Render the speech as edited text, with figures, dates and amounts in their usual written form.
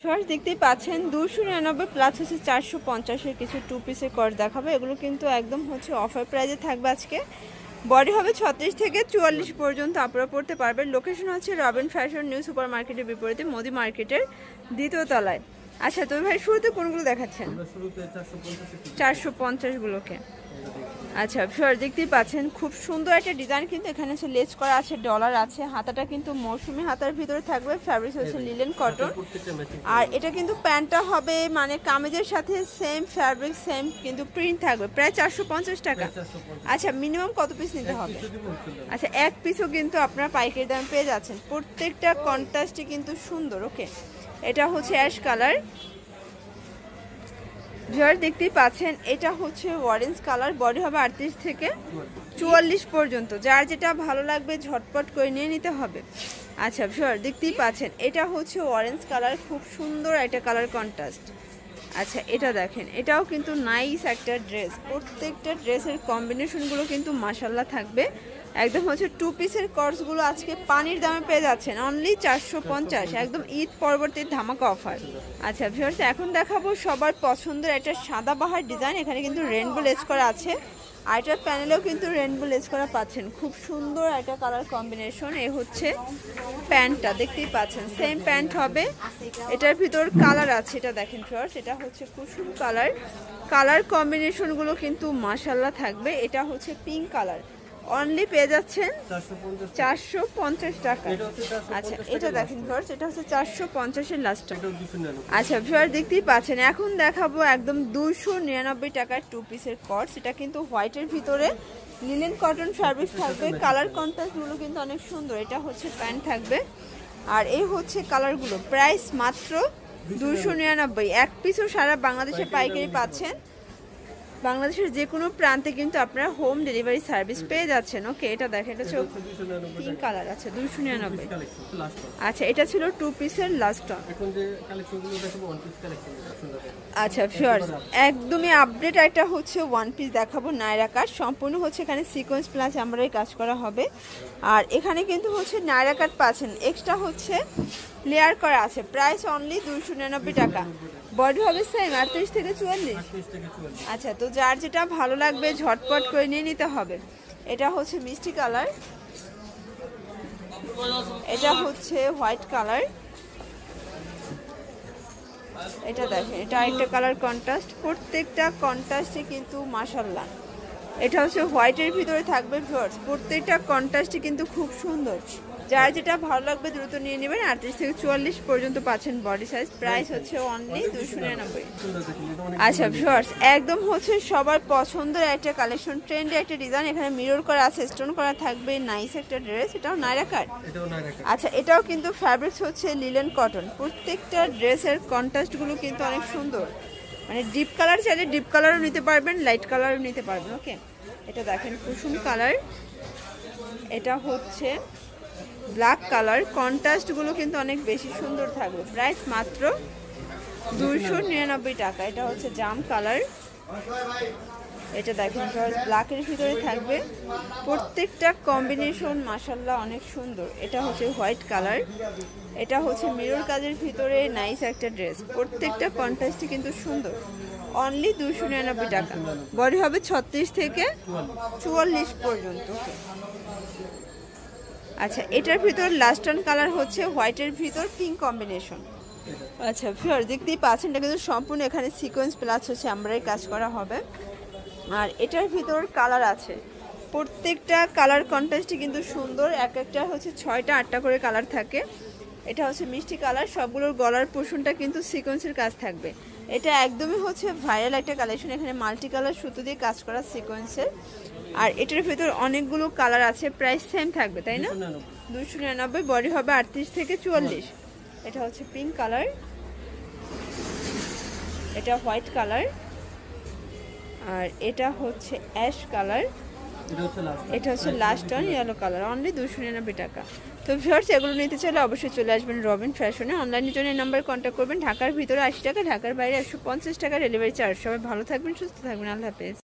First দেখতেই পাচ্ছেন 299 plus হচ্ছে 450 এর কিছু টু পিসের কট দেখাবো। এগুলো কিন্তু একদম হচ্ছে অফার প্রাইজে থাকবে আজকে। বডি হবে 36 থেকে 44 পর্যন্ত আপনারা পড়তে পারবেন। লোকেশন হচ্ছে রবিন ফ্যাশন নিউ সুপার মার্কেটের বিপরীতে মোদি মার্কেটের দ্বিতীয় তলায়। আচ্ছা তো ভাই শুরুতে কোনগুলো দেখাচ্ছেন? 450 গুলোকে। আচ্ছা ভিউয়ার দেখতেই পাচ্ছেন খুব সুন্দর একটা ডিজাইন, কিন্তু এখানে হচ্ছে লেস করা আছে, ডলার আছে, হাতাটা কিন্তু মৌসুমি হাতার ভিতরে থাকবে, ফ্যাব্রিক হচ্ছে লিলেন কটন। আর এটা কিন্তু প্যান্টটা হবে মানে কামিজের সাথে সেম ফ্যাব্রিক সেম কিন্তু প্রিন্ট থাকবে, প্রায় 450 টাকা। আচ্ছা মিনিমাম কত পিস নিতে হবে? আচ্ছা এক পিসও কিন্তু আপনারা পাইকারি দাম পেয়ে যাচ্ছেন। প্রত্যেকটা কন্ট্রাস্টই কিন্তু সুন্দর। ওকে এটা হচ্ছে অ্যাশ কালার, ভিউয়ার দেখতেই পাচ্ছেন এটা হচ্ছে অরেঞ্জ কালার, বডি হবে 38 থেকে 44 পর্যন্ত, যার যেটা ভালো লাগবে ঝটপট করে নিয়ে নিতে হবে। আচ্ছা ভিউয়ার দেখতেই পাচ্ছেন এটা হচ্ছে অরেঞ্জ কালার, খুব সুন্দর একটা কালার কন্ট্রাস্ট। আচ্ছা এটা দেখেন এটাও কিন্তু নাইস একটা ড্রেস, প্রত্যেকটা ড্রেসের কম্বিনেশনগুলো কিন্তু মাশাআল্লাহ থাকবে। একদম হচ্ছে টু পিসের কটসগুলো আজকে পানির দামে পেয়ে যাচ্ছেন অনলি 450, একদম ঈদ পরবর্তী ধামাকা অফার। আচ্ছা ভিউয়ার্স এখন দেখাবো সবার পছন্দের একটা সাদাবাহার ডিজাইন, এখানে কিন্তু রেনবো লেস করা আছে, আর এটার প্যানেলেও কিন্তু রেনবো লেস করা পাচ্ছেন। খুব সুন্দর একটা কালার কম্বিনেশন। এ হচ্ছে প্যান্টটা দেখতেই পাচ্ছেন সেম প্যান্ট হবে, এটার ভিতর কালার আছে, এটা দেখেন ভিউয়ার্স এটা হচ্ছে কুসুম কালার, কালার কম্বিনেশনগুলো কিন্তু মাশাআল্লাহ থাকবে। এটা হচ্ছে পিঙ্ক কালার, অনলি পেয়ে যাচ্ছেন 450 টাকা। আচ্ছা এটা দেখেন ভিউয়ার্স এটা হচ্ছে 450 এর লাস্ট। আচ্ছা ভিউয়ার দেখতেই পাচ্ছেন এখন দেখাবো একদম 299 টাকার টু পিসের কটস, এটা কিন্তু হোয়াইটের ভিতরে লিনেন কটন ফ্যাব্রিক থাকবে, কালার কন্ট্রাস্টগুলো কিন্তু অনেক সুন্দর। এটা হচ্ছে প্যান্ট থাকবে, আর এই হচ্ছে কালারগুলো, প্রাইস মাত্র 299। এক পিসও সারা বাংলাদেশে পাইকারি পাচ্ছেন, বাংলাদেশের যে কোনো প্রান্তে কিন্তু আপনারা হোম ডেলিভারি সার্ভিস পেয়ে যাচ্ছেন। ওকে এটা দেখেন এটা হচ্ছে পিঙ্ক কালার, আছে 299। আচ্ছা এটা ছিল টু পিসের লাস্ট অন। আচ্ছা ভিউয়ার্স একদমই আপডেট একটা হচ্ছে ওয়ান পিস দেখাবো, নায়রা কাট, সম্পূর্ণ হচ্ছে এখানে সিকোয়েন্স প্লাস এমব্রয়ডারি কাজ করা হবে, আর এখানে কিন্তু হচ্ছে নায়রা কাট পাচ্ছেন, এক্সট্রা হচ্ছে লেয়ার করা আছে, প্রাইস অনলি 299 টাকা। বডি হবে সেম 38 থেকে 44। আচ্ছা তো যার যেটা ভালো লাগবে ঝটপট করে নিয়ে নিতে হবে। এটা হচ্ছে মিষ্টি কালার, এটা হচ্ছে হোয়াইট কালার, এটা দেখেন এটা আরেকটা কালার কন্ট্রাস্ট, প্রত্যেকটা কন্ট্রাস্টে কিন্তু মাশাআল্লাহ। এটা হচ্ছে হোয়াইটের ভিতরে থাকবে ভিউয়ার্স, প্রত্যেকটা কন্ট্রাস্টই কিন্তু খুব সুন্দর, যার যেটা ভালো লাগবে দ্রুত নিয়ে নেবেন। 38 থেকে 44 পর্যন্ত পাচ্ছেন বডি সাইজ, প্রাইস হচ্ছে অনলি 299। আচ্ছা ভিউয়ার্স একদম হচ্ছে সবার পছন্দের একটা কালেকশন, ট্রেন্ডে একটা ডিজাইন, এখানে মিরর করা আছে, স্টোন করা থাকবে, নাইস একটা ড্রেস, এটাও নায়রা কাট। আচ্ছা এটাও কিন্তু ফ্যাব্রিক্স হচ্ছে লিলেন কটন, প্রত্যেকটা ড্রেসের কন্ট্রাস্টগুলো কিন্তু অনেক সুন্দর, মানে ডিপ কালার চাইলে ডিপ কালারও নিতে পারবেন, লাইট কালারও নিতে পারবেন। ওকে এটা দেখেন কুসুম কালার, এটা হচ্ছে ব্ল্যাক কালার, কন্ট্রাস্টগুলো কিন্তু অনেক বেশি সুন্দর থাকবে, প্রাইস মাত্র 299 টাকা। এটা হচ্ছে জাম কালার, এটা দেখেন ব্ল্যাকের ভিতরে থাকবে, প্রত্যেকটা কম্বিনেশন মাশাআল্লাহ অনেক সুন্দর। এটা হচ্ছে হোয়াইট কালার, এটা হচ্ছে মিরর কাজের ভিতরে নাইস একটা ড্রেস, প্রত্যেকটা কন্ট্রাস্টই কিন্তু সুন্দর, অনলি 299 টাকা। বডি হবে 36 থেকে 44 পর্যন্ত। আচ্ছা এটার ভিতর লাস্ট অন কালার হচ্ছে হোয়াইটের ভিতর পিঙ্ক কম্বিনেশন। আচ্ছা ভিউয়ার দেখতেই পাচ্ছেন এটা কিন্তু সম্পূর্ণ এখানে সিকোয়েন্স প্লাস হচ্ছে এমব্রয়ডারি কাজ করা হবে, আর এটার ভিতর কালার আছে, প্রত্যেকটা কালার কন্ট্রাস্টই কিন্তু সুন্দর, এক একটা হচ্ছে 6টা 8টা করে কালার থাকে। এটা হচ্ছে মিষ্টি কালার, সবগুলোর গলার পোর্শনটা কিন্তু সিকোয়েন্সের কাজ থাকবে, এটা একদমই হচ্ছে ভাইরাল একটা কালেকশন, এখানে মাল্টি কালার সুতো দিয়ে কাজ করা সিকোয়েন্সের, আর এটার ভিতর অনেকগুলো কালার আছে, প্রাইস সেম থাকবে তাই না 299। বডি হবে 38 থেকে 44। এটা হচ্ছে পিঙ্ক কালার, এটা হোয়াইট কালার, আর এটা হচ্ছে অ্যাশ কালার, এটা হচ্ছে last on yellow colour, only 299 টাকা। তো ভিউয়ার্স এগুলো নিতে চাইলে অবশ্যই চলে আসবেন রবিন ফ্যাশনে, অনলাইনের জন্য এই নাম্বার কন্ট্যাক্ট করবেন। ঢাকার ভিতরে 80 টাকা, ঢাকার বাইরে 150 টাকা ডেলিভারি চার্জ। সবাই ভালো থাকবেন, সুস্থ থাকবেন, আল্লাহ হাফেজ।